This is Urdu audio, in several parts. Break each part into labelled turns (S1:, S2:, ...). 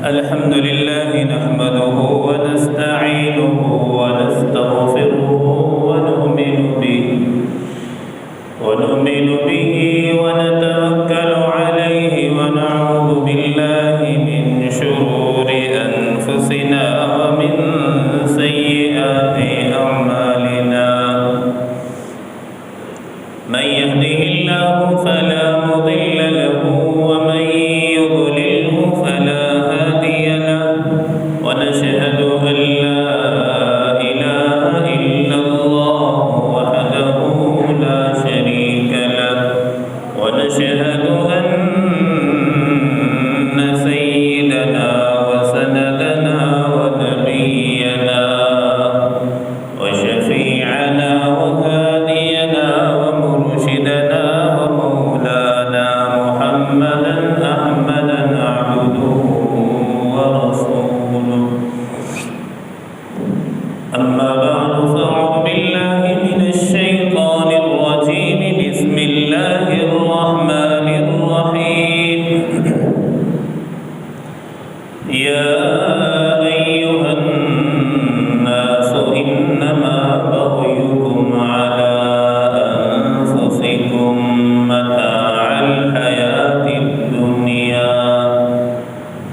S1: الحمد لله نحمده ونستعينه ونستغفره ونؤمن به ونتوكل عليه ونعوذ بالله من شرور أنفسنا ومن سيئات أعمالنا من يهده الله فلا مضل له ومن يضلله فلا هادي له ونشهد أن لا إله إلا الله وحده لا شريك له ونشهد أن سيدنا وسندنا ونبينا وشفيعنا وهادينا ومرشدنا ومولانا محمدا أحمدا عبده ورسوله أما بعد فأعوذ بالله من الشيطان الرجيم بسم الله الرحمن الرحيم يا أيها الناس إنما بغيكم على أنفسكم متاع الحياة الدنيا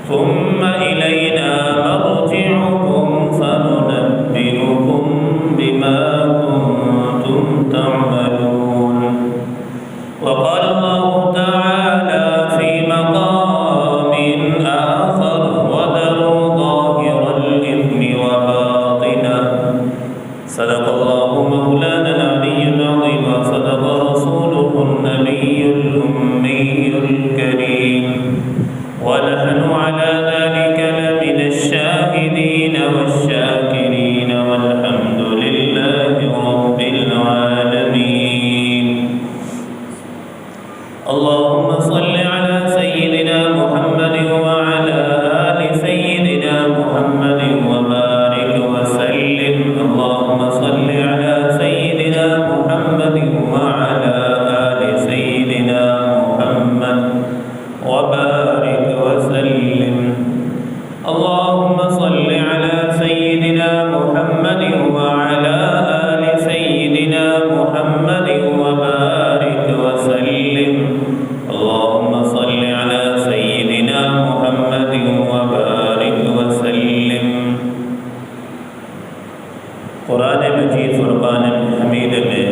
S1: ثم إلينا مرجعكم فننبئكم بما كنتم تعملون وقال الله تعالى في مقام آخر وذروا ظاهر الإثم وباطنه صدق الله مولانا العلي العظيم وصدق رسوله النبي الأمي الكريم ونحن على ذلك لمن الشاهدين والشاكرين والحمد لله رب العالمين اللهم صل على سيدنا محمد وعلى آل سيدنا محمد وبارك وسلم اللهم صل على سيدنا محمد وعلى آل سيدنا محمد وبارك وسلم اللهم صل على سيدنا محمد وعلى آل سيدنا محمد وبارك وسلم اللهم صل على سيدنا محمد وبارك وسلم قرآن مجید فرقان حمید میں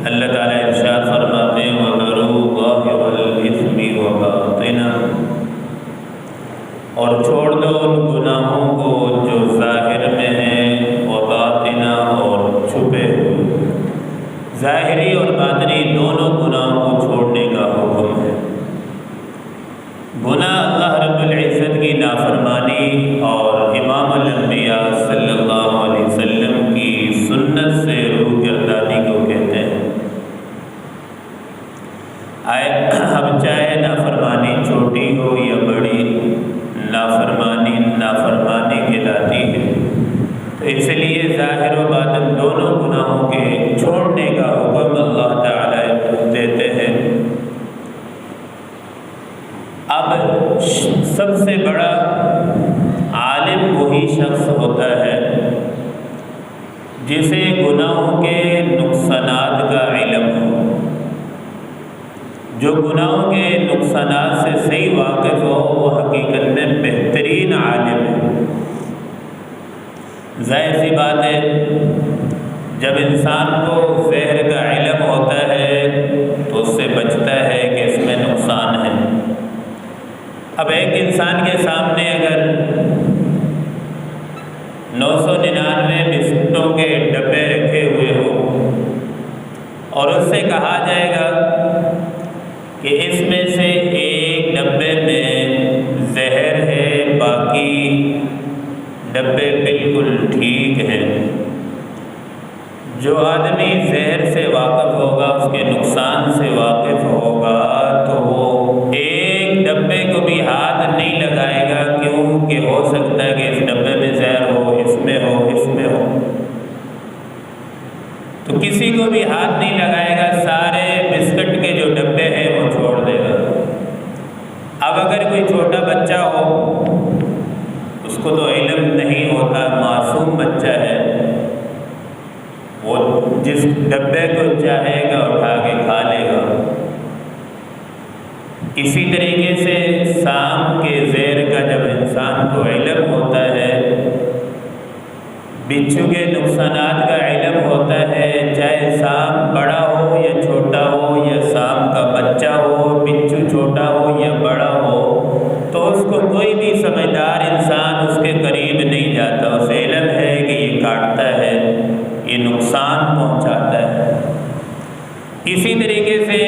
S1: اللہ تعالیٰ ارشاد فرماتے ہیں وَذَرُوا ظَاهِرَ الْإِثْمِ وَبَاطِنَهُ اور چھوڑ دو ان گناہوں کو جو ظاہر میں ہیں وباطنہ اور چھپے ہوئے ظاہری اور باطنی دونوں گناہوں کو چھوڑنے کا حکم ہے گناہ اللہ رب العزت کی نافرمانی اور امام الانبیاء صلی اللہ علیہ وسلم کی سنت سے روگردانی کو کہتے ہیں اب چاہے نافرمانی چھوٹی ہو یا بڑی نافرمانی کہلاتی ہے تو اس لیے ظاہر و باطن دونوں گناہوں کے چھوڑنے کا حکم اللہ تعالی دیتے ہیں اب سب سے بڑا عالم وہی شخص ہوتا ہے جسے گناہوں کے نقصانات کا علم ہو جو گناہوں کے نقصانات سے صحیح واقف ہو وہ حقیقت میں بہترین عالم ہے ظاہر سی بات ہے جب انسان کو زہر کا علم ہوتا ہے تو اس سے بچتا ہے کہ اس میں نقصان ہے اب ایک انسان کے سامنے اگر 999 بسکٹوں کے ڈبے رکھے ہوئے ہوں اور اس سے کہا جائے گا کہ اس میں سے ایک ڈبے میں زہر ہے باقی ڈبے بالکل ٹھیک ہیں جو آدمی زہر سے واقف ہوگا اس کے نقصان سے واقف ہوگا تو وہ ایک ڈبے کو بھی ہاتھ نہیں لگائے گا کیوں کہ ہو سکتا ہے کہ اس ڈبے میں زہر ہو اس میں ہو تو کسی کو بھی ہاتھ نہیں لگائے گا سارے بسکٹ کے جو اب اگر کوئی چھوٹا بچہ ہو، اس کو تو علم نہیں ہوتا، معصوم بچہ ہے، وہ جس ڈبے کو چاہے گا اٹھا کے کھا لے گا۔ اسی طریقے سے سانپ کے زہر کا جب انسان کو علم ہوتا ہے، بچھو کے نقصانات کا علم ہوتا ہے، چاہے سانپ بڑا ہو یا چھوٹا ہو، یا سانپ کا بچہ ہو، بچھو چھوٹا ہو یا بڑا ہو، تو اس کو کوئی بھی سمجھدار انسان اس کے قریب نہیں جاتا۔ اسے علم ہے کہ یہ کاٹتا ہے، یہ نقصان پہنچاتا ہے۔ اسی طریقے سے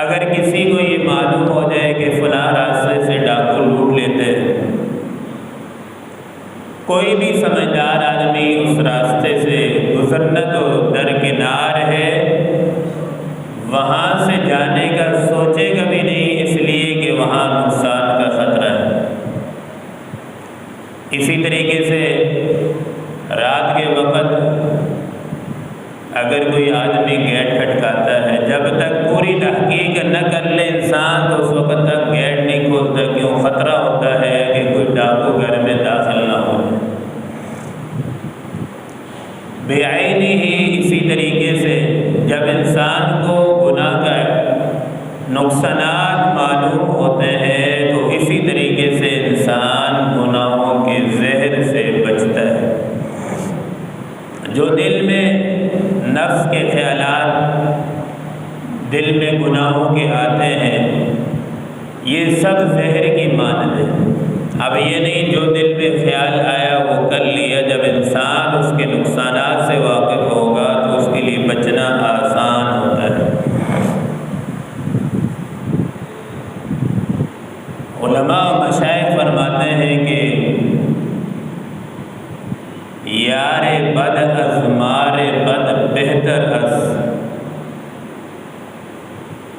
S1: اگر کسی کو یہ معلوم ہو جائے کہ فلاں راستے سے ڈاکو لوٹ لیتے ہیں، کوئی بھی سمجھدار آدمی اس راستے سے گزرنا تو درکنار ہے، وہاں سے جانے کا سوچے گا بھی نہیں، اس لیے کہ وہاں نقصان کا خطرہ ہے۔ اسی طریقے سے رات کے وقت اگر کوئی آدمی گیٹ کھٹکاتا ہے، جب تک پوری تحقیق نہ کر لے انسان تو اس وقت تک گیٹ نہیں کھولتا، کیوں؟ خطرہ ہوتا ہے کہ کوئی ڈاکو گھر میں داخل نہ ہو۔ بے عینی ہی اسی طریقے سے جب انسان کو گناہ کا نقصانات معلوم ہوتے ہیں تو اسی طریقے سے انسان گناہوں کے زہر سے بچتا ہے۔ جو دل میں نفس کے خیالات دل میں گناہوں کے آتے ہیں، یہ سب زہر کی مانند ہے۔ اب یہ نہیں جو دل میں خیال آیا وہ کر لیا، جب انسان اس کے نقصانات سے واقف ہوگا تو اس کے لیے بچنا آسان ہوتا ہے۔ علماء و مشائخ فرماتے ہیں کہ یار بد از مار بد بہتر از،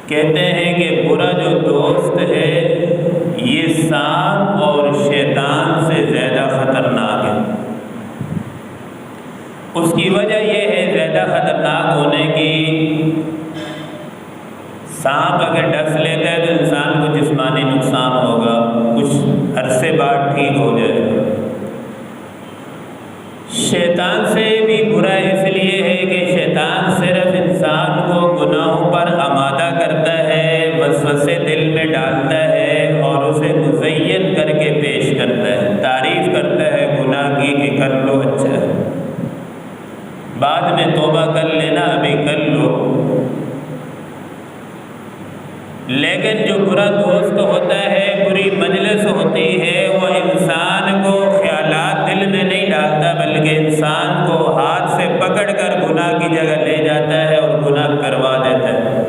S1: کہتے ہیں کہ برا جو دوست ہے یہ سانپ اور شیطان سے زیادہ خطرناک ہے۔ اس کی وجہ یہ ہے زیادہ خطرناک ہونے کی، سانپ اگر ڈس لیتا ہے تو انسان کو جسمانی نقصان ہوگا، کچھ عرصے بعد ٹھیک ہو جائے گا۔ شیطان سے بھی برا اس لیے ہے کہ شیطان صرف انسان کو گناہوں پر آمادہ کرتا ہے، وسوسے دل میں ڈالتا ہے اور اسے مزین کر کے پیش کرتا ہے، تعریف کرتا ہے گناہ کی کہ کر لو اچھا ہے، بعد میں توبہ کر لینا، ابھی کر لو۔ لیکن جو برا دوست ہوتا ہے، بری مجلس ہوتی ہے، وہ انسان کو خیالات دل میں نہیں ڈالتا بلکہ انسان کو ہاتھ سے پکڑ کر گناہ کی جگہ لے جاتا ہے اور گناہ کروا دیتا ہے۔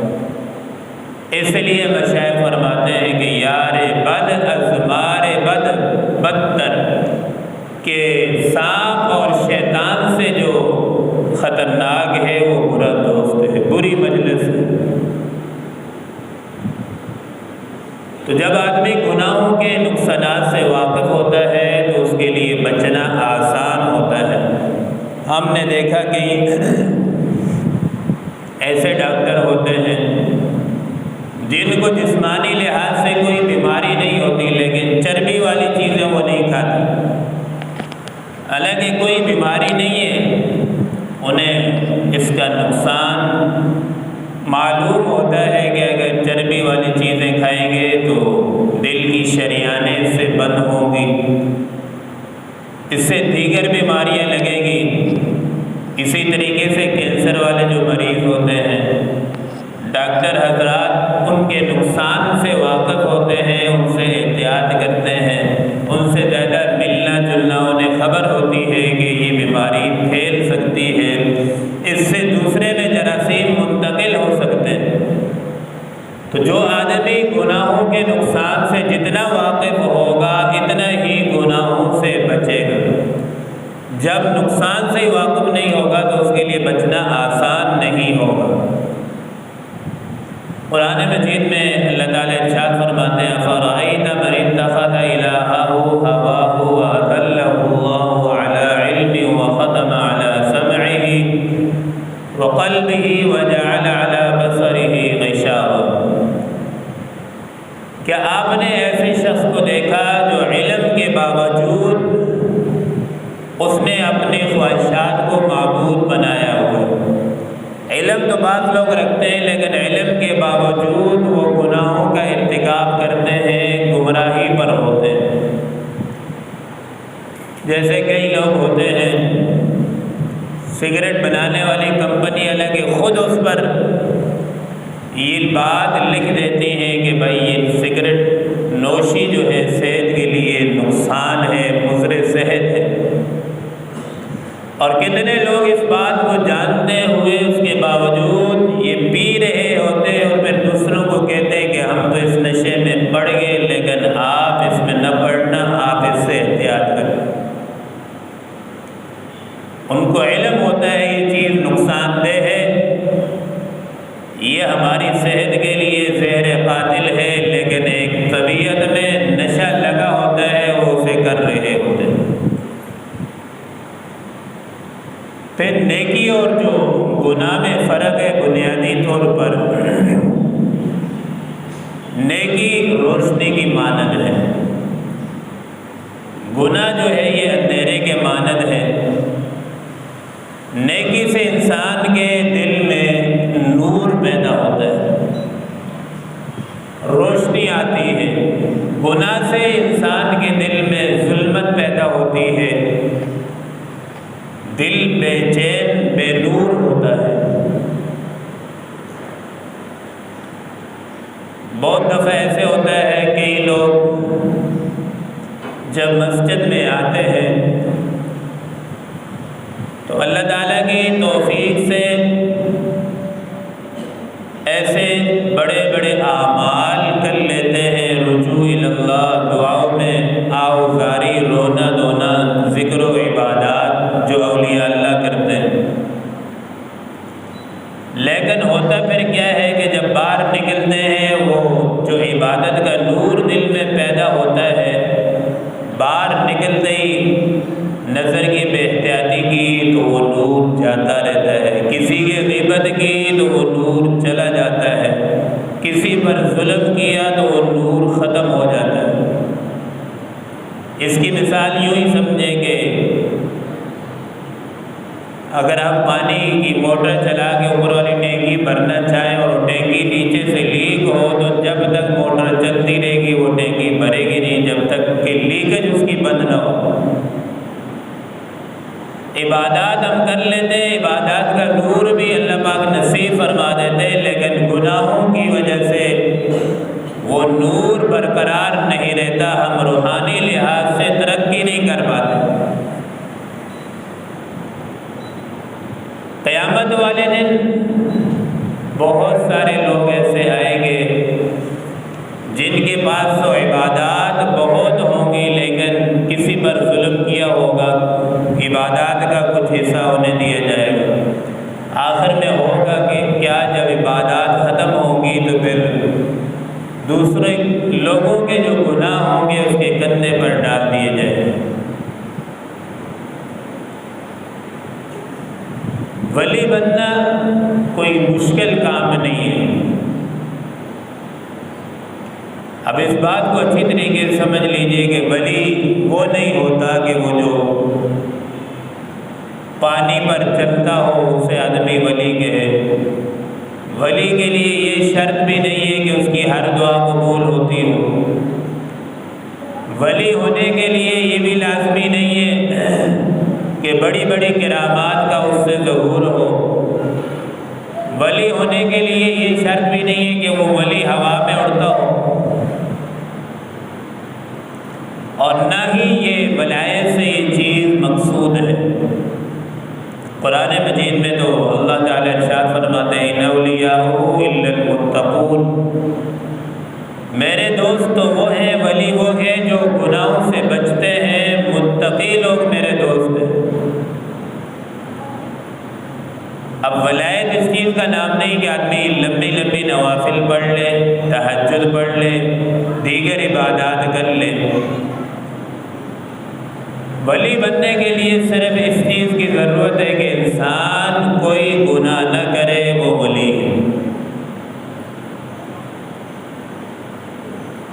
S1: اس لیے مشائخ فرماتے ہیں کہ یار بد از مار بد بدتر، کہ سانپ اور شیطان سے جو خطرناک ہے وہ برا دوست ہے، بری مجلس ہے۔ تو جب آدمی گناہوں کے نقصانات سے واقف ہوتا ہے تو اس کے لیے بچنا آسان ہوتا ہے۔ ہم نے دیکھا کہ ایسے ڈاکٹر ہوتے ہیں جن کو جسمانی لحاظ سے کوئی بیماری نہیں ہوتی لیکن چربی والی چیزیں وہ نہیں کھاتے، حالانکہ کوئی بیماری نہیں ہے، انہیں اس کا نقصان معلوم ہوتا ہے کہ اگر چربی والی چیزیں کھائیں گے تو دل کی شریانیں اس سے بند ہوں گی، اس سے دیگر بیماریاں لگیں گی۔ اسی طریقے سے کینسر والے جو مریض ہوتے ہیں، ڈاکٹر حضرات ان کے نقصان سے واقف ہوتے ہیں، ان سے احتیاط کرتے ہیں، ان سے زیادہ ملنا جلنا انہیں خبر ہوتی ہے کہ یہ بیماری پھیل سکتی ہے، اس سے دوسرے میں جراثیم منتقل ہو سکتے ہیں۔ تو جو آدمی گناہوں کے نقصان سے جتنا واقف ہوگا اتنا ہی گناہوں سے بچے گا۔ جب نقصان سے ہی واقف نہیں ہوگا تو اس کے لیے بچنا آسان نہیں ہوگا۔ قرآن مجید میں اللہ تعالیٰ ارشاد فرماتے ہیں فَرَأَيْتَ مَنِ اتَّخَذَ إِلَٰهَهُ هَوَاهُ وَأَضَلَّهُ اللَّهُ عَلَىٰ عِلْمٍ وَخَتَمَ عَلَىٰ سَمْعِهِ وَقَلْبِهِ وَجَعَلَ عَلَىٰ بَصَرِهِ غِشَاوَةً، کیا آپ نے ایسے شخص کو دیکھا جو علم کے باوجود اس نے اپنی خواہشات کو معبود بنایا ہوا؟ علم تو بعض لوگ رکھتے ہیں لیکن علم کے باوجود وہ گناہوں کا ارتکاب کرتے ہیں، گمراہی پر ہوتے ہیں۔ جیسے کئی لوگ ہوتے ہیں سگریٹ بنانے والی کمپنی حالانکہ خود اس پر یہ بات لکھ دیتی ہیں کہ بھائی یہ سگریٹ نوشی جو ہے صحت کے لیے نقصان ہے، مضر صحت ہے، اور کتنے لوگ اس بات کو جانتے ہوئے اس کے باوجود یہ پی رہے ہوتے ہیں اور پھر دوسروں کو کہتے ہیں کہ ہم تو اس نشے میں پڑ گئے، لیکن آپ اس میں نہ پڑنا، آپ اس سے احتیاط کریں۔ ان کو علم ہوتا ہے یہ چیز نقصان دہ ہے، یہ ہماری صحت کے لیے زہر قاتل ہے، لیکن ایک طبیعت میں نشہ لگا ہوتا ہے، وہ اسے کر رہے ہوتے ہیں۔ پھر نیکی اور جو گناہ میں فرق ہے بنیادی طور پر نیکی روشنی کی مانند ہے، گناہ جو ہے یہ اندھیرے کے مانند ہے۔ نیکی سے انسان کے دل میں نور پیدا ہوتا ہے، روشنی آتی ہے، گناہ سے انسان کے دل میں ظلمت پیدا ہوتی ہے، دل بے چین بے نور ہوتا ہے۔ بہت دفعہ ایسے ہوتا ہے کئی لوگ جب مسجد میں آتے ہیں تو اللہ تعالیٰ کی توفیق سے ایسے بڑے بڑے اعمال کر لیتے ہیں، رجوع اللہ، دعاؤں میں آوزاری، رونا دھونا، ذکر و عبادات جو اولیاء اللہ کرتے ہیں، لیکن ہوتا پھر کیا ہے کہ جب باہر نکلتے ہیں وہ جو عبادت کا نور دل میں پیدا ہوتا ہے، باہر نکلتے ہی نظر کی بے احتیاطی کی تو وہ نور جاتا رہتا ہے، کسی کی غیبت کی تو وہ نور چلا جاتا ہے، کسی پر ظلم کیا تو وہ نور ختم ہو جاتا ہے۔ اس کی مثال یوں ہی سمجھیں کہ اگر آپ پانی کی موٹر چلا کے اوپر والی ٹینکی بھرنا چاہیں اور ٹینکی نیچے سے لیک ہو تو جب تک موٹر چلتی رہے گی وہ ٹینکی بھرے گی نہیں، جب تک کہ لیکیج اس کی بند نہ ہو۔ عبادات ہم کر لیتے ہیں، عبادات کا نور بھی اللہ پاک نصیب فرما دیتے ہیں، لیکن گناہوں کی وجہ سے وہ نور برقرار نہیں رہتا، ہم روحانی لحاظ سے ترقی نہیں کر پاتے۔ قیامت والے دن بہت سارے لوگ ایسے آئیں گے جن کے پاس تو عبادات بہت ہوں گی لیکن کسی پر ظلم کیا ہوگا، عبادات کا کچھ حصہ انہیں دیا جائے گا۔ آخر میں ہوگا کہ کیا جب عبادات ختم ہوں گی تو پھر دوسرے لوگوں کے جو گناہ ہوں گے اس کے کندھے پر ڈال دیے جائیں گے۔ ولی بننا کوئی مشکل کام نہیں ہے۔ اب اس بات کو اچھی طریقے سے سمجھ لیجئے کہ ولی وہ نہیں ہوتا کہ وہ جو پانی پر چلتا ہو اسے آدمی ولی کہے۔ ولی کے لیے یہ شرط بھی نہیں ہے کہ اس کی ہر دعا قبول ہوتی ہو۔ ولی ہونے کے لیے یہ بھی لازمی نہیں ہے کہ بڑی بڑی کرامات کا اس سے ظہور ہو۔ ولی ہونے کے لیے یہ شرط بھی نہیں ہے کہ وہ ولی ہوا میں اڑتا ہو، اور نہ ہی یہ ولایت سے یہ چیز مقصود ہے۔ قرآن مجید میں تو اللہ تعالیٰ ارشاد فرماتے ہیں اِنَّ أَوْلِيَاءَهُ إِلَّا الْمُتَّقُونَ، میرے دوست تو وہ ہیں، ولی وہ ہیں جو گناہوں سے بچتے ہیں، متقی لوگ میرے دوست ہیں۔ اب ولایت اس چیز کا نام نہیں کہ آدمی لمبی لمبی نوافل پڑھ لے، تہجد پڑھ لے، دیگر عبادات کر لے۔ ولی بننے کے لیے صرف اس چیز کی ضرورت ہے کہ انسان کوئی گناہ نہ کرے، وہ ولی ہے۔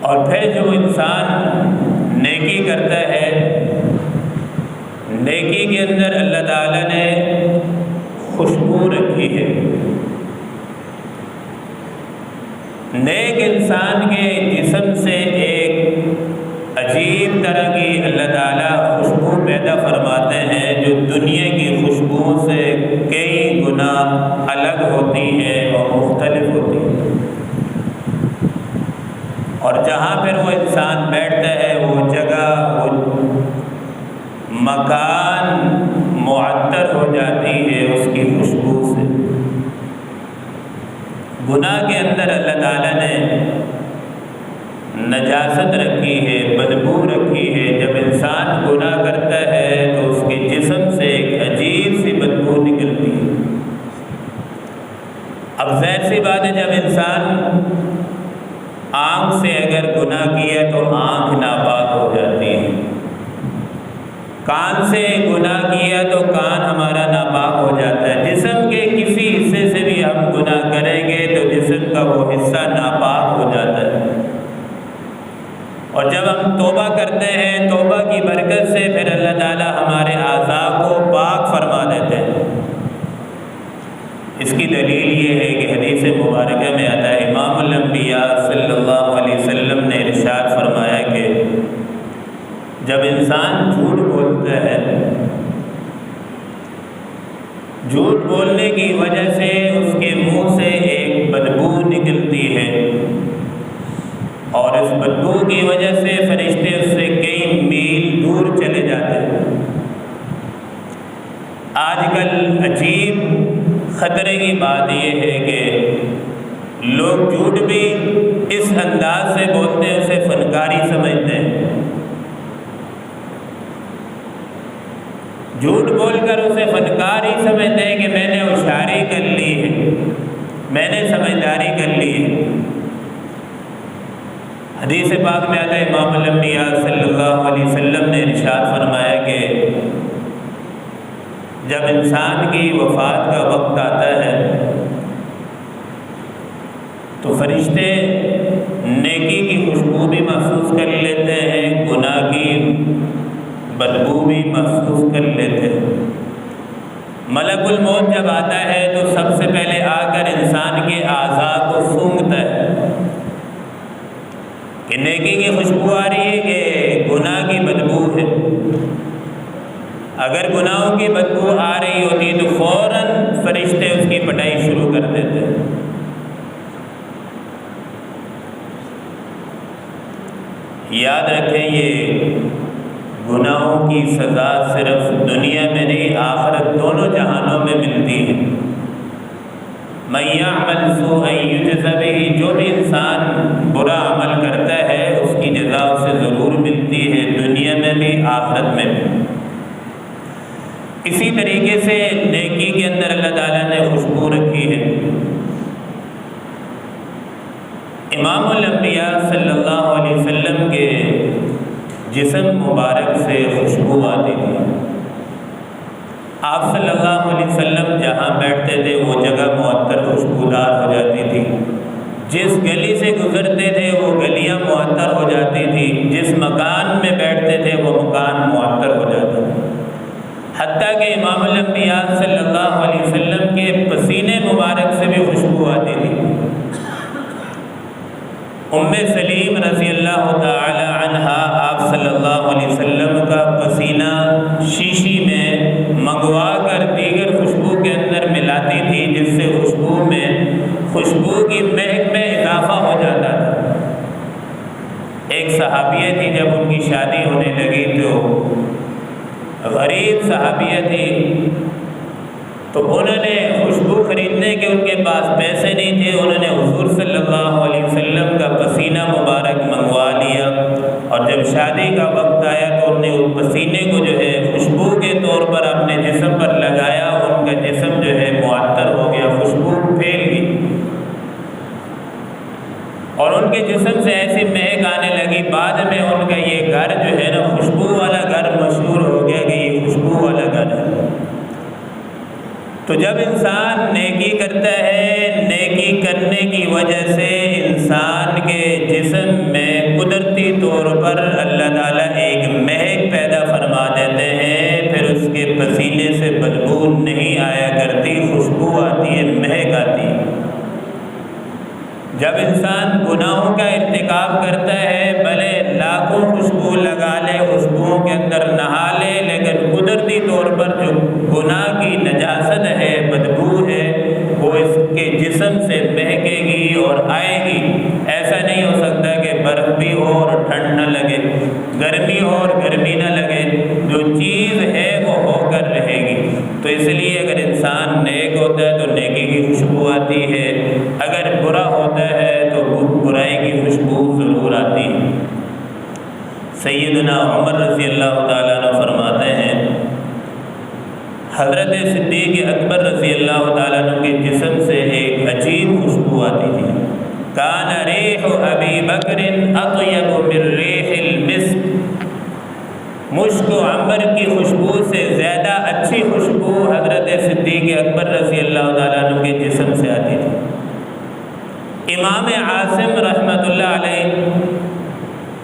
S1: اور پھر جو انسان نیکی کرتا ہے، نیکی کے اندر اللہ تعالیٰ نے خوشبو رکھی ہے۔ نیک انسان کے جسم سے ایک عجیب طرح کی اللہ تعالیٰ خوشبو پیدا فرماتے ہیں جو دنیا کی خوشبو سے کئی گنا الگ ہوتی ہے اور مختلف ہوتی ہے، اور جہاں پھر وہ انسان بیٹھتا ہے وہ جگہ، وہ مکان معطر ہو جاتی ہے اس کی خوشبو سے۔ گناہ کے اندر اللہ تعالیٰ نے نجاست رکھی ہے، بدبو رکھی ہے۔ جب انسان گناہ کرتا ہے تو اس کے جسم سے ایک عجیب سی بدبو نکلتی ہے۔ اب ظاہر سی بات ہے، جب انسان آنکھ سے اگر گناہ کیا تو آنکھ ناپاک ہو جاتی ہے، کان سے گناہ کیا تو کان ہمارا ناپاک ہو جاتا ہے، جسم کے کسی حصے سے بھی ہم گناہ کریں گے تو جسم کا وہ حصہ ناپاک ہو جاتا ہے۔ اور جب ہم توبہ کرتے ہیں، توبہ کی برکت سے پھر اللہ تعالیٰ ہمارے اعضاء کو پاک فرما دیتے ہیں۔ اس کی دلیل یہ ہے کہ حدیث مبارکہ میں آتا ہے، امام الانبیاء صلی اللہ علیہ وسلم نے ارشاد فرمایا کہ جب انسان جھوٹ بولتا ہے، جھوٹ بولنے کی وجہ سے اس کے منہ سے ایک بدبو نکلتی ہے، اور اس بدبو کی وجہ سے فرشتے اس سے کئی میل دور چلے جاتے ہیں۔ آج کل عجیب خطرے کی بات یہ ہے کہ لوگ جھوٹ بھی اس انداز سے بولتے ہیں، اسے فنکاری سمجھتے ہیں۔ جھوٹ بول کر اسے فنکاری سمجھتے ہیں کہ میں نے ہوشیاری کر لی ہے، میں نے سمجھداری کر لی ہے۔ حدیث پاک میں آتا ہے، امام الانبیاء صلی اللہ علیہ وسلم نے ارشاد فرمایا کہ جب انسان کی وفات کا وقت آتا ہے تو فرشتے نیکی کی خوشبو بھی محسوس کر لیتے ہیں، گناہ کی بدبو بھی محسوس کر لیتے ہیں۔ ملک الموت جب آتا ہے تو سب سے پہلے آ کر انسان کے اعضاء کو سونگھتا ہے کہ نیکی کی خوشبو آ رہی ہے کہ گناہ کی بدبو ہے۔ اگر گناہوں کی بدبو آ رہی ہوتی تو فوراً فرشتے اس کی پٹائی شروع کر دیتے۔ یاد رکھیں، یہ گناہوں کی سزا صرف دنیا میں نہیں، آخرت دونوں جہانوں میں ملتی ہے۔ مَن يَعْمَلْ سُوءًا يُجْزَ بِهِ، جو بھی انسان برا عمل کرتا ہے اس کی جزا اسے ضرور ملتی ہے، دنیا میں بھی آخرت میں بھی۔ اسی طریقے سے نیکی کے اندر اللہ تعالیٰ نے خوشبو رکھی ہے۔ امام الانبیاء صلی اللہ علیہ وسلم کے جسم مبارک سے خوشبو آتی تھی۔ آپ صلی اللہ علیہ وسلم جہاں بیٹھتے تھے وہ جگہ معطر خوشبودار ہو جاتی تھی، جس گلی سے گزرتے تھے وہ گلیاں معطر ہو جاتی تھی، جس مکان میں بیٹھتے تھے وہ مکان معطر ہو جاتا تھا، حتیٰ کہ امام الانبیاء صلی اللہ علیہ وسلم کے پسینے مبارک سے بھی خوشبو آتی تھی۔ ام سلیم رضی اللہ تعالی عنہا آپ صلی اللہ علیہ وسلم کا پسینہ شیشی میں منگوا کر دیگر خوشبو کے اندر ملاتی تھی، جس سے خوشبو کی مہک میں اضافہ ہو جاتا تھا۔ ایک صحابیہ تھی، جب ان کی شادی ہونے لگی تو غریب صحابیہ تھی، تو انہوں نے خوشبو خریدنے کے ان کے پاس پیسے نہیں تھے، انہوں نے حضور صلی اللہ علیہ وسلم کا پسینہ مبارک منگوا لیا، اور جب شادی کا وقت آیا تو انہوں نے اس پسینے کو جو ہے خوشبو کے طور پر اپنے جسم پر لگایا، ان کا جسم جو ہے معطر ہو گیا، خوشبو پھیل گئی، اور ان کے جسم سے ایسی مہک آنے لگی۔ بعد میں ان کا یہ گھر جو ہے نا خوشبو والا گھر مشہور ہو گیا کہ یہ خوشبو والا گھر ہے۔ تو جب انسان نیکی کرتا ہے، نیکی کرنے کی وجہ سے انسان کے جسم میں جب انسان گناہوں کا ارتکاب کرتا ہے، بھلے لاکھوں خوشبو لگا لے، خوشبوؤں کے اندر نہا لے، لیکن قدرتی طور پر جو گناہ کی نجاست ہے، بدبو ہے، وہ اس کے جسم سے مہکے گی اور آئے گی۔ ایسا نہیں ہو سکتا کہ برف بھی ہو اور ٹھنڈ نہ لگے، گرمی ہو اور گرمی نہ لگے، جو چیز ہے وہ ہو کر رہے گی۔ تو اس لیے اگر انسان نیک ہوتا ہے تو نیکی کی خوشبو آتی ہے، اگر برا ہوتا ہے تو برائی کی خوشبو ضرور آتی ہے۔ سیدنا عمر رضی اللہ تعالیٰ عنہ فرماتے ہیں، حضرت صدیق اکبر رضی اللہ تعالیٰ عنہ کے جسم سے ایک عجیب خوشبو آتی تھی۔ کان ریح ابی بکر اطیب من ریح المسک، مشک و عنبر کی خوشبو سے زیادہ اچھی خوشبو حضرت صدیق اکبر رضی اللہ تعالیٰ عنہ کے جسم سے آتی تھی۔ امام عاصم رحمۃ اللہ علیہ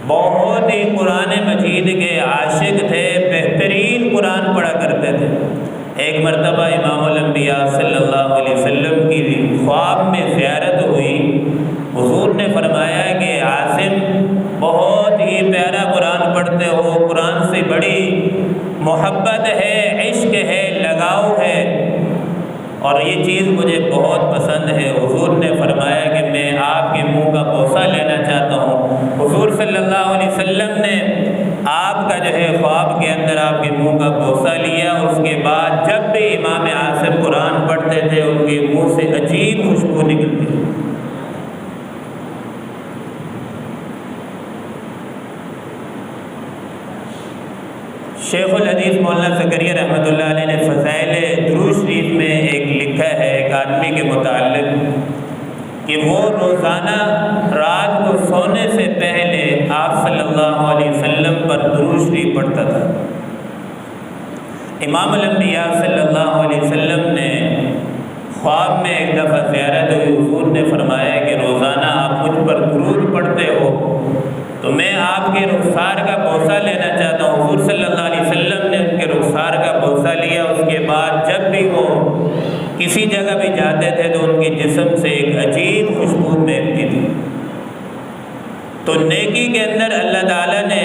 S1: بہت ہی قرآن مجید کے عاشق تھے، بہترین قرآن پڑھا کرتے تھے۔ ایک مرتبہ امام الانبیاء صلی اللہ علیہ وسلم کی خواب میں زیارت ہوئی، حضور نے فرمایا کہ عاصم بہت ہی پیارا قرآن پڑھتے ہو، قرآن سے بڑی محبت ہے، عشق ہے، لگاؤ ہے، اور یہ چیز مجھے بہت پسند ہے۔ حضور نے فرمایا کہ میں آپ کے منہ کا بوسہ لینا چاہتا ہوں۔ حضور صلی اللہ علیہ وسلم نے آپ کا جو ہے خواب کے اندر آپ کے منہ کا بوسہ لیا۔ اس کے بعد جب بھی امام عاصم قرآن پڑھتے تھے ان کے منہ سے عجیب خوشبو نکلتی تھی۔ شیخ الحدیث مولانا زکریا رحمۃ اللہ علیہ نے فضائل درود شریف میں ایک لکھا ہے ایک آدمی کے متعلق کہ وہ روزانہ رات کو سونے سے پہلے آپ صلی اللہ علیہ وسلم پر درود شریف پڑھتا تھا۔ امام الانبیاء صلی اللہ علیہ وسلم نے خواب میں ایک دفعہ زیارت ہوئی، حضور نے فرمایا کہ روزانہ آپ مجھ پر درود پڑھتے ہو تو میں آپ کے رخسار کا بوسہ لینا چاہتا ہوں۔ حضور صلی اللہ علیہ وسلم نے ان کے رخسار کا بوسہ لیا۔ اس کے بعد جب بھی وہ کسی جگہ بھی جاتے تھے تو ان کے جسم سے ایک عجیب خوشبو مہکتی تھی۔ تو نیکی کے اندر اللہ تعالیٰ نے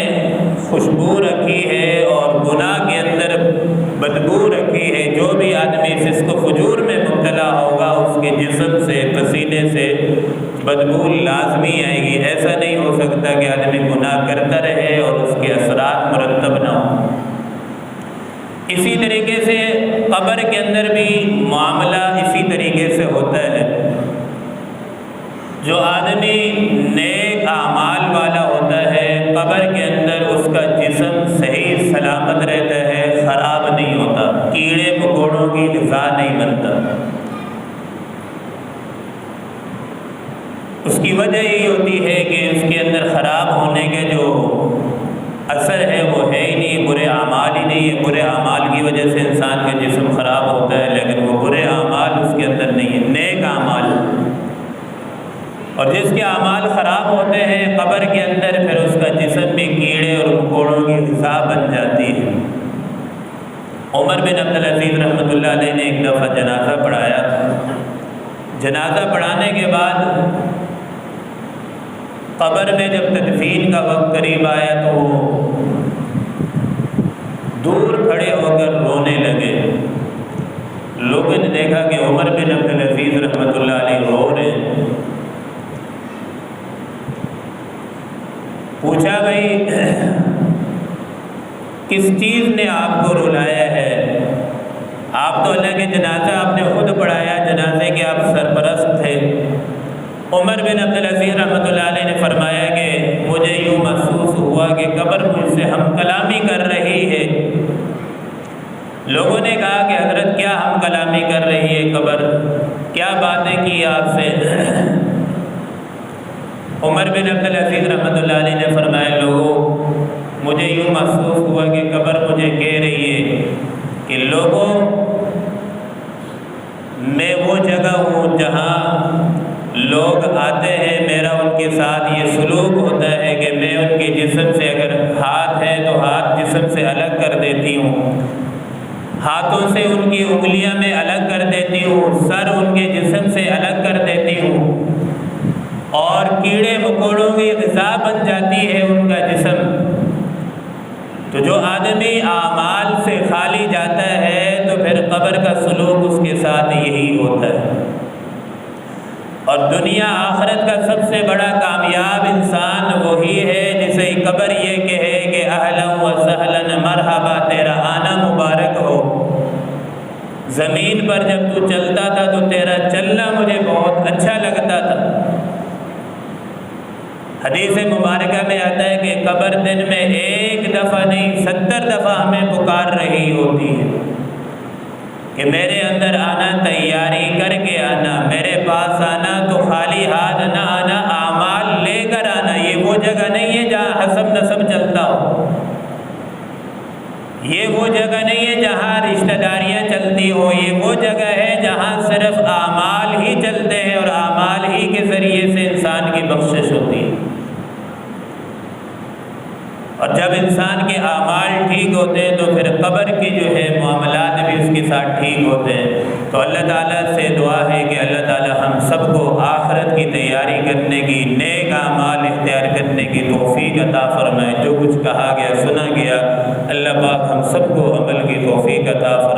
S1: خوشبو رکھی ہے اور گناہ کے اندر بدبو رکھی ہے۔ جو بھی آدمی فسق و فجور میں مبتلا ہوگا اس کے جسم سے، پسینے سے بدبو لازمی آئے گی۔ ایسا نہیں ہو سکتا کہ آدمی گناہ کرتا رہے اور اس کے اثرات مرتب نہ ہوں۔ اسی طریقے سے قبر کے اندر بھی معاملہ اسی طریقے سے ہوتا ہے۔ جو آدمی نیک اعمال والا ہوتا ہے قبر کے اندر اس کا جسم صحیح سلامت رہتا ہے، خراب نہیں ہوتا، کیڑے مکوڑوں کی غذا نہیں بنتا۔ اس کی وجہ یہی ہوتی ہے کہ اس کے اندر خراب ہونے کے جو اثر ہے وہ ہے ہی نہیں، برے اعمال ہی نہیں ہے۔ برے اعمال کی وجہ سے انسان کا جسم خراب ہوتا ہے، لیکن وہ برے اعمال اس کے اندر نہیں ہے، نیک اعمال۔ اور جس کے اعمال خراب ہوتے ہیں قبر کے اندر، پھر اس کا جسم بھی کیڑے اور مکوڑوں کی غذا بن جاتی ہے۔ عمر بن عبدالعزیز رحمۃ اللہ علیہ نے ایک دفعہ جنازہ پڑھایا۔ جنازہ پڑھانے کے بعد قبر میں جب تدفین کا وقت قریب آیا تو وہ دور کھڑے ہو کر رونے لگے۔ لوگوں نے دیکھا کہ عمر بن عبدالعزیز رحمۃ اللہ علیہ رو رہے ہیں۔ پوچھا بھائی کس چیز نے آپ کو رلایا ہے؟ آپ تو اللہ کے جنازہ آپ نے خود پڑھایا، جنازے کے آپ سرپرست تھے۔ عمر بن عبدالعزیز رحمۃ اللہ علیہ نے فرمایا کہ مجھے یوں محسوس ہوا کہ قبر مجھ سے ہم کلامی کر رہی ہے۔ لوگوں نے کہا کہ حضرت کیا ہم کلامی کر رہی ہے قبر، کیا باتیں کی آپ سے؟ عمر بن عبدالعزیز رحمۃ اللہ علیہ نے فرمایا لوگوں مجھے یوں محسوس ہوا کہ قبر مجھے کہہ رہی ہے کہ لوگوں میں وہ جگہ ہوں جہاں لوگ آتے ہیں، میرا ان کے ساتھ یہ سلوک ہوتا ہے کہ میں ان کے جسم سے اگر ہاتھ ہے تو ہاتھ جسم سے الگ کر دیتی ہوں، ہاتھوں سے ان کی انگلیاں میں الگ کر دیتی ہوں، سر ان کے جسم سے الگ کر دیتی ہوں۔ غذا بن جاتی ہے ان کا جسم۔ تو جو آدمی اعمال سے خالی جاتا ہے تو پھر قبر کا سلوک اس کے ساتھ یہی ہوتا ہے۔ اور دنیا آخرت کا سب سے بڑا کامیاب انسان وہی ہے جسے قبر یہ کہے کہ اہلا و سہلا مرحبا، تیرا آنا مبارک ہو۔ زمین پر جب تو چلتا تھا تو تیرا چلنا مجھے بہت اچھا لگتا تھا۔ حدیث مبارکہ میں آتا ہے کہ قبر دن میں ایک دفعہ نہیں 70 دفعہ ہمیں پکار رہی ہوتی ہے کہ میرے اندر آنا، تیاری کر کے آنا، میرے پاس آنا تو خالی ہاتھ نہ آنا، اعمال لے کر آنا۔ یہ وہ جگہ نہیں ہے جہاں حسب نسب چلتا ہو، یہ وہ جگہ نہیں ہے جہاں رشتہ داریاں چلتی ہو، یہ وہ جگہ ہے جہاں صرف اعمال ہی چلتے ہیں اور اعمال ہی کے ذریعے سے انسان کی بخشش ہوتی ہے۔ اور جب انسان کے اعمال ٹھیک ہوتے ہیں تو پھر قبر کی جو ہے معاملات بھی اس کے ساتھ ٹھیک ہوتے ہیں۔ تو اللہ تعالیٰ سے دعا ہے کہ اللہ تعالیٰ ہم سب کو آخرت کی تیاری کرنے کی، نیک اعمال اختیار کرنے کی توفیق عطا فرمائے۔ جو کچھ کہا گیا، سنا گیا، اللہ پاک ہم سب کو عمل کی توفیق عطا فرمائے۔